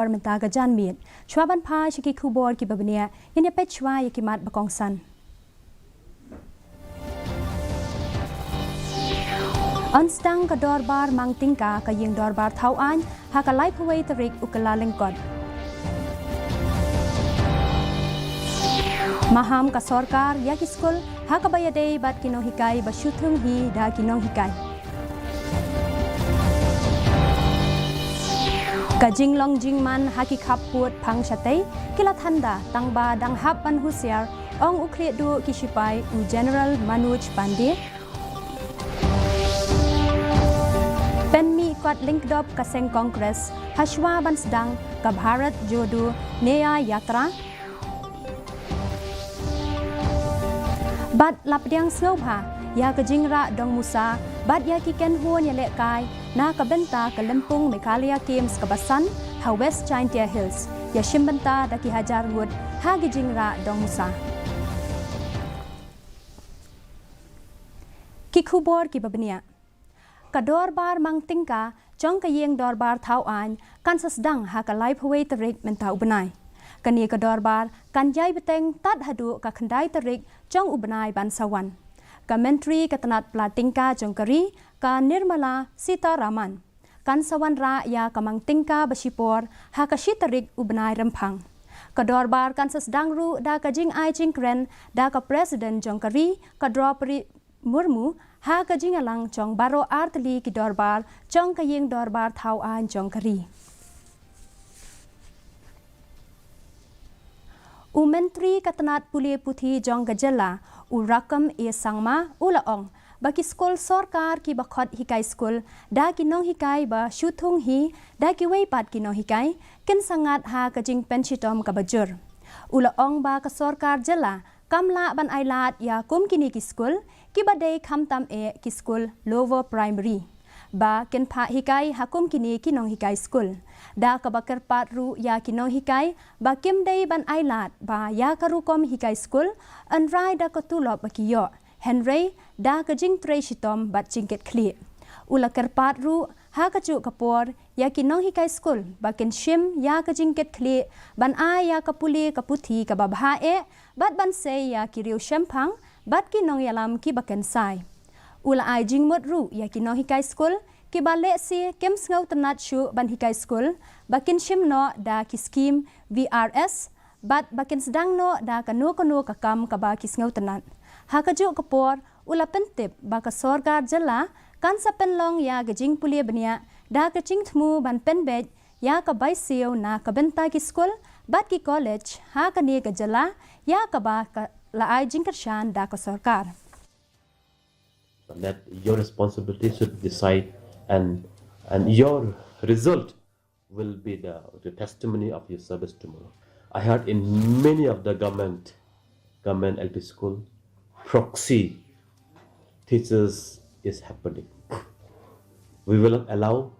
Parmentaga Jan Miet, Schwaban Pa, Shiki Kubor, Kibabania, in a Pechwa, Yakimat Bakong San. Onstang ka dorbar mang tingka ka yung dorbar tauan, haka life away tarik ukalalengkod. Maham ka sorkar, yaki skul, haka bayade bat kinohikay ba syutung hi da kinohikay. Kajing long jingman haki kaput pang syatay, kilatanda tangba dang hapan husyar, ong ukliat du kisipay u General Manoj Pandey. Penmi kot linkdop kaseng kongres, hashwa bansdang ka Bharat Jodo Neya Yatra. Bat lapdiang snowha, ya kajingra dong musa, bat ya kiken huan ya lekay, na kabenta ka Lempung Meghalaya Games kabasan, ha West Jaintia Hills, ya shimbenta daki hajar ngud, ha gijingra dong musa. Kikubor kibabnia. Kadorbar mang tingka, jong kayeng dorbar tauan, kan sasdang ha ka life away tarik mentau benai. Kani kadorbar kan jai beteng tat hadu ka kandai tarik jong ubenai bansawan. Ka menteri katanat platingka jong kari ka Nirmala Sitaraman. Kan sawan ra ya ka mang tingka basipor ha ka shitarik ubenai rempang. Kadorbar kan sasdang ru da ka jing ai jingkren da ka presiden jong kari ka Draupadi Murmu ha ka jingalang jong baro artli ki dorbar jong kayeng dorbar tauan jong kari. U menteri katanat puli puthi jong gajala u rakam e sangma ulaong baki skol sorkar ki bakhot hikai skol da ki nong hikai ba shuthung hi da ki weipat ki nong hikai ken sangat ha ka jing pensitom ka bajur. Ulaong ba ka sorkar jala kamla ban ailat ya kum kini ki skol ki badai khamtam e ki skul lower primary ba ken pha hikai hakum kini kinong hikai skul da ka bakar pat ru ya kinong hikai ba kim dei ban ailat ba ya karu kom hikai skul an rai da ko tulop ba ki yo henry da ka jing tre shitom bat jingket kli ula kar pat ru ha ka chu kapor ya kinong hikai skul ba ken shim ya ka jingket kli ban a ya ka puli ka puthi ka ba bha e bat ban se ya ki riu shempang bat ki nong yalam ki baken sai ula ai jing mot ru ya ki nong hikai skul ki ba le si kem sngau tanat shu ban hikai skul bakin shim no da ki scheme VRS bat bakin sedang no da ka no ka kam ka ba ki sngau tanat ha ka ju kapor ula pentip ba ka sorgar jala kan sa penlong ya ga jing pulia bania da ka ching thmu ban penbet ya ka bai siu na ka benta ki skul bat ki college ha ka ni ka jala ya ka ba ka la ai jingkershan da ko sarkar. That your responsibility should decide and your result will be the testimony of your service tomorrow. I heard in many of the government LP school proxy teachers is happening. We will not allow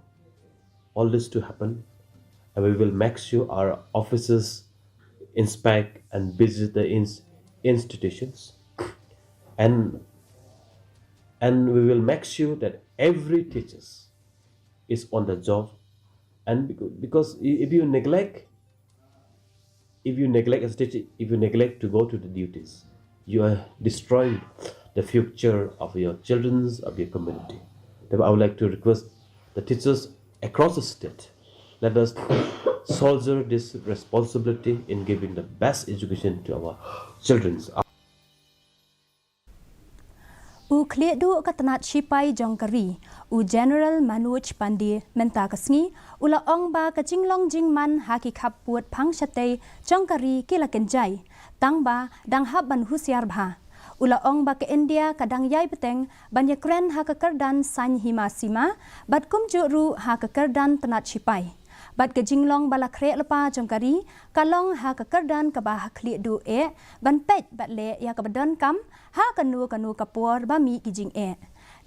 all this to happen and we will make sure our officers inspect and visit the institutions and we will make sure that every teacher is on the job and because if you neglect as a teacher, if you neglect to go to the duties, you are destroying the future of your children, of your community. Therefore, I would like to request the teachers across the state, let us soldier this responsibility in giving the best education to our children. U klia du katanat shipai jongkari u General Manoj Pandey menta kasngi ula ong ba ka jinglong jingman haki kaput phang shatei jongkari kila kenjai tang ba dang haban husiar bha ula ong ba ka India kadang yai beteng banya kren ha ka kardan san hima sima bat kum ju ru ha ka kardan tanat shipai bat ka jinglong bala kre lepa jongkari kalong ha ka kardan ka ba hakli du e ban pet bat le ya ka badon kam ha kanu kapor ba mi ki jing e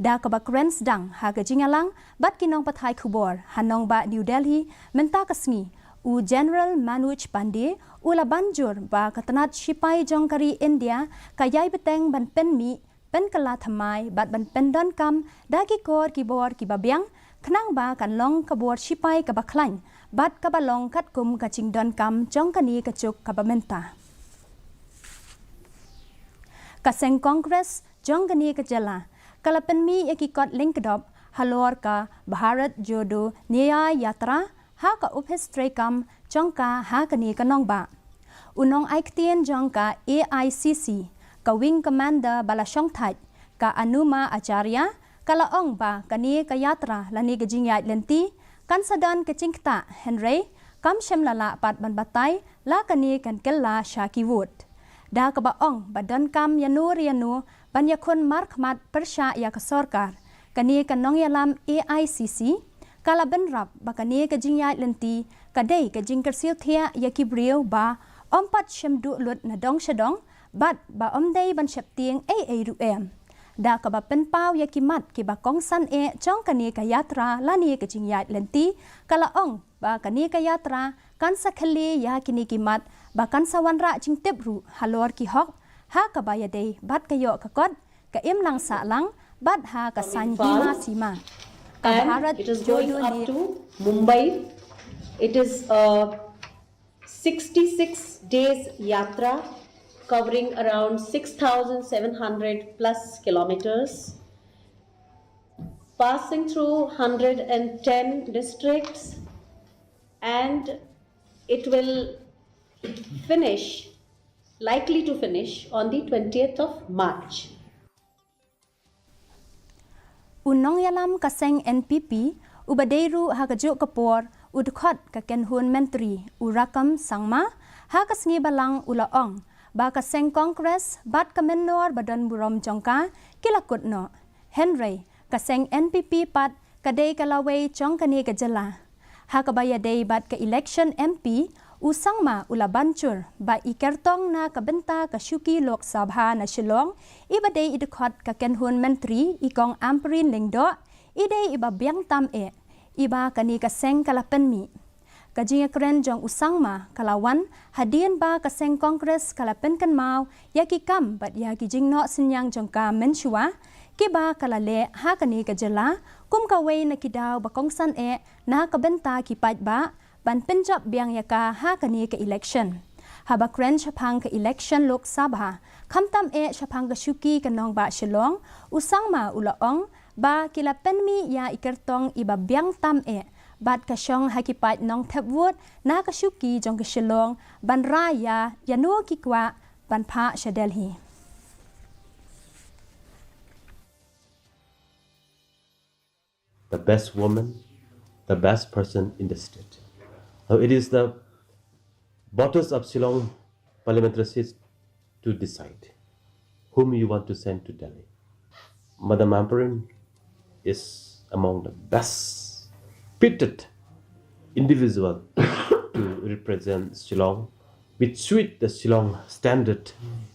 da ka ba krens dang ha ka jingalang bat kinong pathai khubor hanong ba New Delhi menta kasngi u General Manoj Pandey ula banjur ba katanat shipai jongkari India ka yai beteng ban pen mi pen kala thamai bat ban pen don kam da ki kor ki bor ki babyang khnang ba kan long ka bor shipai ka ba khlain บัดกะบะลองคัดกุมกะจิงดอนกำจ้องกะนีกะจุกกะบะเมนตากะเซงคอนเกรสจ้องกะนีกะเจลากะละเป็นมียะกิกอดลิงกดอบฮัลวอร์กะบารัตโจโดเนียยาตราฮากะอุปเฮสเตรกัมจ้องกะฮากะนีกะนองบะอุนองไอคเตียนจ้องกะ AICC กะวิงคอมมานเดอร์บาลาช่องไทยกะอนุมาอาจารยากะละอองบะกะนีกะยาตราละนีกะจิงยาเลนตีกันสะดอนกะจิงตะเฮนรีกัมเชมละละปัดบันบัตไตลากะนีกันเกลลาชากิวูดดากะบะอองบะดอนกัมยานูริยานูบัญญาคนมาร์คมัดประชายากะสอรการกะนีกันน้องยาลาม AICC กะละเป็นรับบะกะนีกะจิงยาเลนตีกะได้กะจิงกะเซียวเทียยากิบริวบาอมปัดเชมดุลุดนะดองชะดองบัดบะอมได้บันเชบเตียงรูเอมดากะบะเป็นเป้ายากิมัดกิบะกองสันจ้องกะนีกะยาตราลานีกะจิงยาเลนตีกะละอองบะกะนีกะยาตรากันสักคลียากินีกิมัดบะกันสวันระจิงเต็บรูฮัลวอร์กิฮอกฮากะบะยาเดบัดกะโยกะกอดกะเอ็มลังสะลังบัดฮากะสันยิมาสีมา And it is going up to Mumbai. It is a 66 days yatra covering around 6,700 plus kilometers, passing through 110 districts, and it will likely to finish on the 20th of March. อุนน้องยาลำกะเซง NPP อุบะเดรูฮากะจุกะปอร์อุดคอดกะเกนฮุนเมนตรีอุรักำสังมาฮากะสงีบาลังอุละอองบากะเซงคอนเกรสบัดกะเมนนอร์บะดอนบุรอมจองกากิละกุดเนาะเฮนรีกะเซง NPP ปัดกะเดกะลาเวจองกะนีกะจลาฮากะบายาเดบัดกะ election MP อุสังมาอุลาบันจูร์บาอีเกรตองนากะเบนตากะชุกีโลกสภานะชลองอีบะเดอิดคอดกะเกนฮุนเมนตรีอีกองอัมปรินลิงดออีเดอีบะเบียงตามอีบากะนีกะเซงกะละเป็นมีกะจิงะเกรนจองอุสังมากะลาวันหะเดียนบากะเซงคอนเกรสกะละเป็นกันมาวยากิกัมบัดยากิจิงเนาะสินยังจองกาเมนชัวกิบากะละเลฮากะนีกะจลากุมกะเวนะกิดาวบะกองซันนากะเบนตากิปัดบะบันเป็นจับเบียงยากาฮากะนีกะ election ฮาบะเกรนชะพังกะ election โลกสภาคำตามชะพังกะชุกีกะนองบะฉลองอุสังมาอุละอองบากิละเป็นมียาอิกรตองอิบะเบียงตามบัดกะชองฮากิปัดนองเทบวูดนากะชุกีจงกะฉลองบันรายายานัวกิกวะบันพะชะเดลฮี The best woman, the best person in the state. So it is the voters of Shillong parliamentary seat to decide whom you want to send to Delhi. Madam Amperin is among the best fitted individual to represent Shillong, which suit the Shillong standard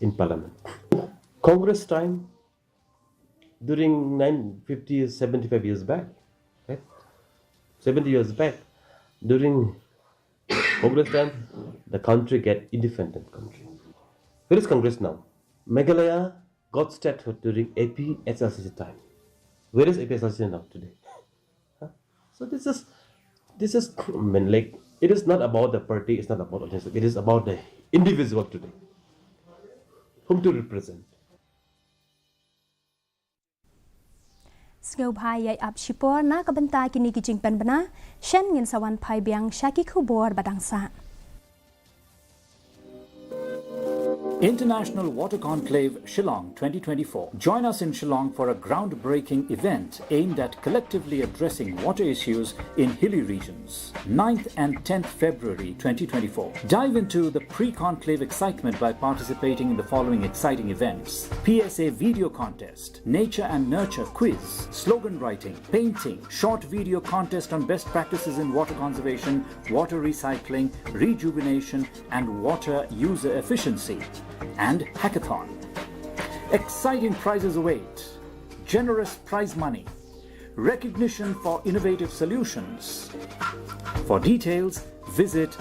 in parliament. Congress time during 950, 75 years back, right? 70 years back, during Congress time, the country get independent country. Where is Congress now? Meghalaya got statehood during AP SLCC time. Where is AP SLCC now today? Huh? So this is I mean, like, it is not about the party, it's not about organization, it is about the individual today. Whom to represent. สเกลพายใหญ่อับชิปอร์นากะบันตากินีกิจิงเป็นบนะเช่นเงินสวรรค์พายเบียงชากิคูบอร์บดังสะ International Water Conclave Shillong 2024. Join us in Shillong for a groundbreaking event aimed at collectively addressing water issues in hilly regions. 9th and 10th February 2024. Dive into the pre-conclave excitement by participating in the following exciting events: PSA video contest, nature and nurture quiz, slogan writing, painting, short video contest on best practices in water conservation, water recycling, rejuvenation and water user efficiency, and hackathon. Exciting prizes await. Generous prize money. Recognition for innovative solutions. For details, visit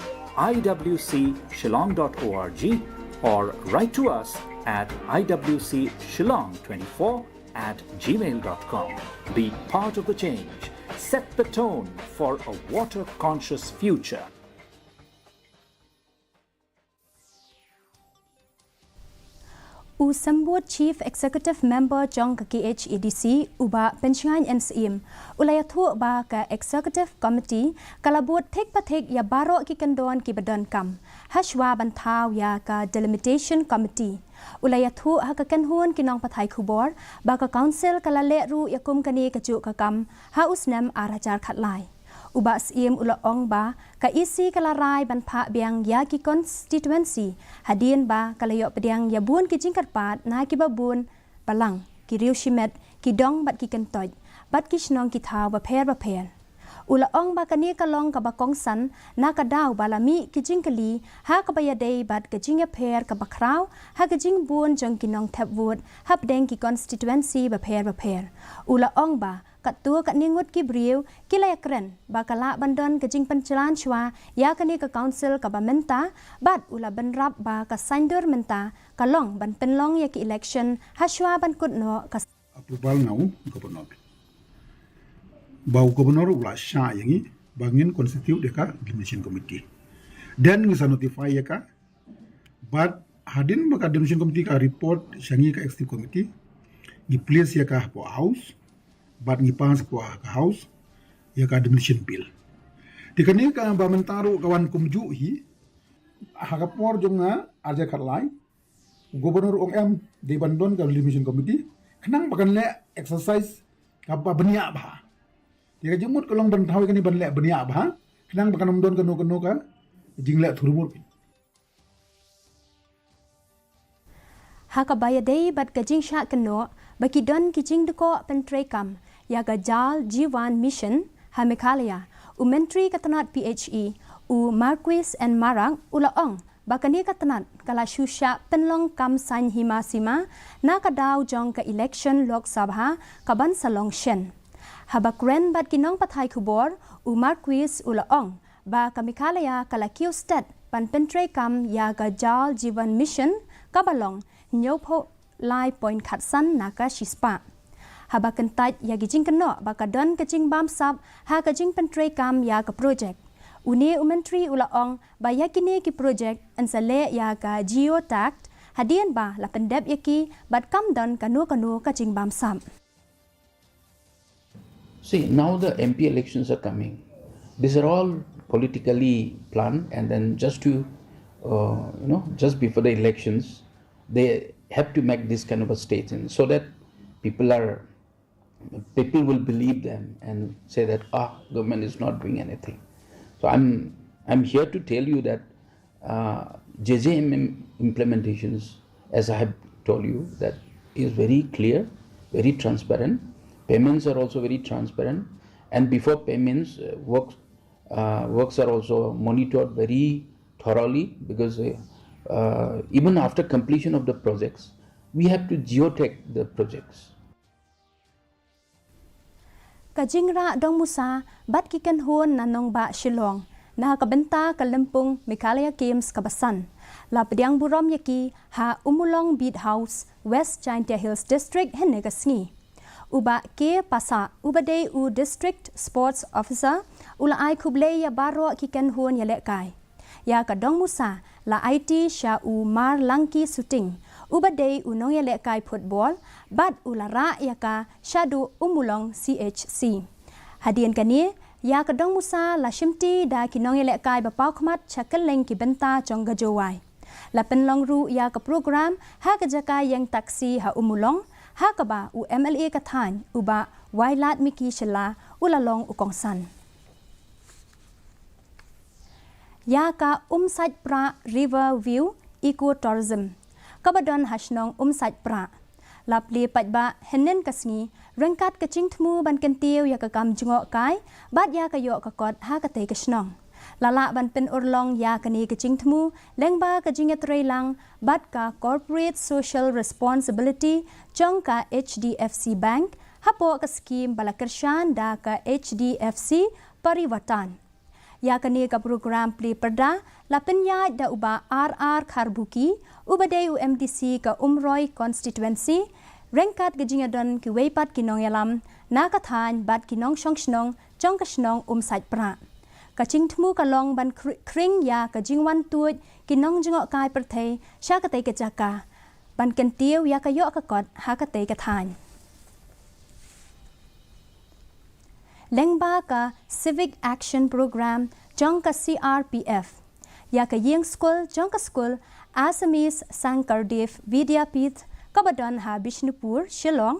iwcshillong.org or write to us at iwcshillong24@gmail.com. Be part of the change. set the tone for a water-conscious future. Usambut Chief Executive Member Jong KHEDC uba pencingan NCM ulayatu ba ka Executive Committee kalabut tek patek ya baro ki kendon ki badan kam hashwa bantau ya ka Delimitation Committee ulayatu ha ka kenhun kinong pathai khubor ba ka Council kalale ru yakum kani kaju ka kam ha usnam arajar khatlai uba SIM ulaong ba ka isi kalarai ban pha biang ya ki constituency hadin ba kalayo pediang ya bun ki jingkat pat na ki babun palang ki riu shimet ki dong bat ki kentoj bat ki snong ki thaw ba pher ulaong ba kani kalong ka ba kong san na ka daw balami ki jingkali ha ka ba ya dei bat ka jinga pher ka ba kraw ha ka jing bun jong ki nong thap wot hap deng ki constituency ba pher ulaong ba kat tua kat ningut ki briu ki layak keren bakala bandon ke jing pencelan chwa ya kani ke council ka ba menta bat ula benrap ba ka sandur menta kalong ban penlong ya ki election haswa ban kut no ka approval ngau gubernur bau gubernur ula sha yangi bangin constitute deka Delimitation Committee dan ngisa notify ya ka bat hadin baka Delimitation Committee ka report syangi ka Executive Committee gi place ya ka po house bat ngipas ko ka house ya ka demolition bill dikani ka ba mentaro kawan kumju hi hakapor jonga arja kharlai gubernur ong di bandon ka Delimitation Committee kenang bakan le exercise ka ba benia ba dia jemut kolong ban thawi kani ban le benia ba kenang bakan amdon kanu ka jingle thurumur hakabaya dei bat ka jing sha kano baki don ki jing deko pentrekam ya ga jal Jivan Mission ha Meghalaya menteri katanat PHE u Marquis and Marang ulaong bakani katanat kala shusha penlong kam san hima sima na ka daw jong ka election Lok Sabha kaban salong shen habakren bat kinong pathai khubor u Marquis ulaong ba ka Meghalaya kala kiustat pan pentrekam ya ga jal Jivan Mission kabalong nyopo lai point khatsan naka shispa haba kentat ya gijing keno baka don kejing bamsap ha kejing pentrekam ya ka project uni menteri ulaong ba yakini ki project ansale ya ka geotact hadian ba la pendep yaki bat kam don kanu kejing bamsap. See, now the MP elections are coming. These are all politically planned, and then just to just before the elections they have to make this kind of a statement so that people will believe them and say that government is not doing anything. So I'm here to tell you that JJM implementations, as I have told you, that is very clear, very transparent. Payments are also very transparent, and before payments, works are also monitored very thoroughly, because even after completion of the projects, we have to geotag the projects. Kajingra dong musa bat kikan huon nanong ba Shillong na kabenta kalempung Meghalaya Games kabasan la pediang burom yaki ha umulong Beat House West Jaintia Hills District henegasngi uba ke pasa ubade u District Sports Officer ula ai kuble ya baro kikan huon ya lekai ya kadong musa la IT sha u mar langki shooting ubade unong ya lekai football bat ulara ya ka shadu umulong CHC hadian kani ya kadong musa la shimti da kinong ya lekai ba pau khmat chakaleng ki benta chong gajowai la penlong ru ya ka program ha ka jaka yang taksi ha umulong ha ka ba u MLA ka than uba wailat miki shela ulalong ukongsan ya ka site pra River View Ecotourism kabadon hasnong site pra lapli patba henen kasngi rengkat kecing temu ban kentiu ya ka kam jungo kai bat ya ka yo ka kot ha ka te kasnong lala ban pen urlong ya kani kecing temu lengba ka jinga trailang bat ka corporate social responsibility jong ka HDFC Bank hapo ka skim balakershan da ka HDFC Pariwatan ya kani ka program pli perda la penya da uba RR Kharbuki ubade UMDC ka Umroi constituency rengkat gejingadon ki weipat kinong yalam nakathan bat kinong shong jong ka shnong sait pra kaching thmu kalong ban kring ya kajing wan tuit kinong jingok kai perthei sha ka tei ka jaka ban ken tiu ya ka yo ka kot ha ka tei ka than lengba ka civic action program jong ka CRPF ya ka yeng school jong ka school Assamese Sankardev Vidyapith Kabadon ha Bishnupur Shillong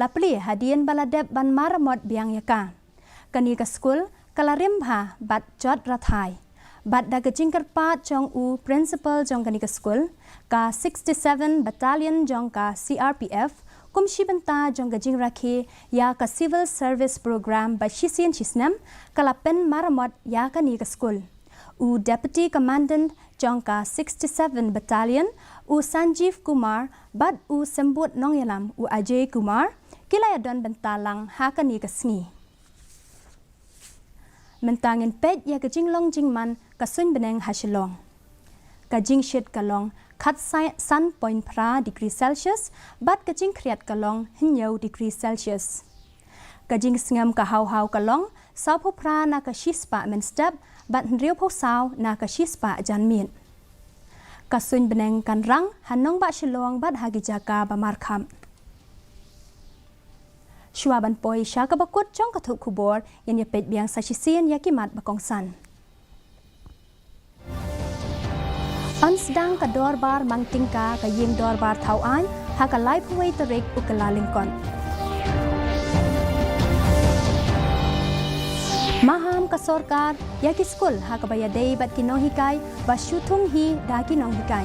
lapli hadien baladeb ban maramot biang yaka kani ka school kalarim ha bat jot rathai bat da gajing karpat jong u principal jong kani ka school ka 67 battalion jong ka CRPF kumshi benta jong gajing rakhi ya ka civil service program ba shisian chisnam kalapen maramot ya kani ka school u deputy commandant jong ka 67 battalion u Sanjeev Kumar bat u sembut nongyalam u Ajay Kumar kilayadon bentalang ha kani ka sngi mentangin pet ya gajing long jingman kasun beneng hasilong kajing shit kalong kat sun point pra degree Celsius bat kajing kriat kalong hinyau degree Celsius kajing sngam ka hau kalong sapo pra na ka shispa men step bat nriu pho saw na ka shispa janmin kasun beneng kan rang hanong ba shilong bat hagi jaka ba markham shwaban poi shaka bakut jong ka thuk khubor yan ya pet biang sashisien yakimat bakongsan Ansdang ka dorbar mangtingka ka ying dorbar tauan ha ka life way tarik ukalalingkon. Maham ka sorkar yaki school ha ka bayadei bat kinong hikay ba syutung hi da kinong hikay.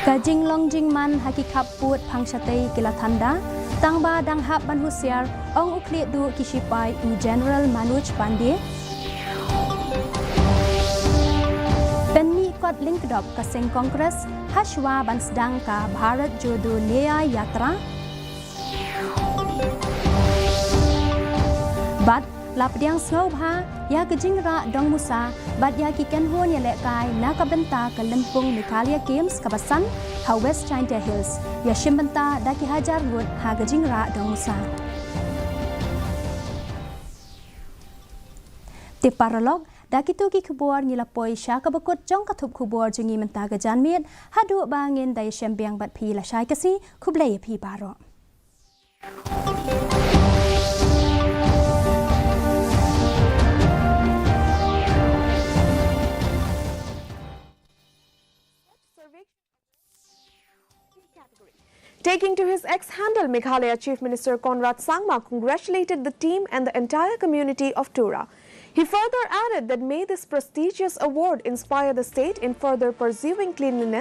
Kajing longjing man haki kaput pangsyatay kilatanda tangba dang hap ban husyar ong ukli du kisipay u General Manoj Pandey Penni kot linkdop ka sing Kongres Hashwa Bansdang ka Bharat Jodo Nyaya Yatra Bat lapdiang snobha ya kejingra dong musa bat ya kiken hon ya lekai na kabenta ka Lempung Mikalia Games kabasan ha West China Hills ya shimbenta daki hajar gut ha kejingra dong musa Ti paralog daki tu ki khubor nilapoi sha ka bakut jong ka thup khubor jingi menta ga janmiet hadu bangin dai shembiang bat phi la shai kasi khublei phi baro Taking to his ex-handle, Meghalaya Chief Minister Conrad Sangma congratulated the team and the entire community of Tura. He further added that may this prestigious award inspire the state in further pursuing cleanliness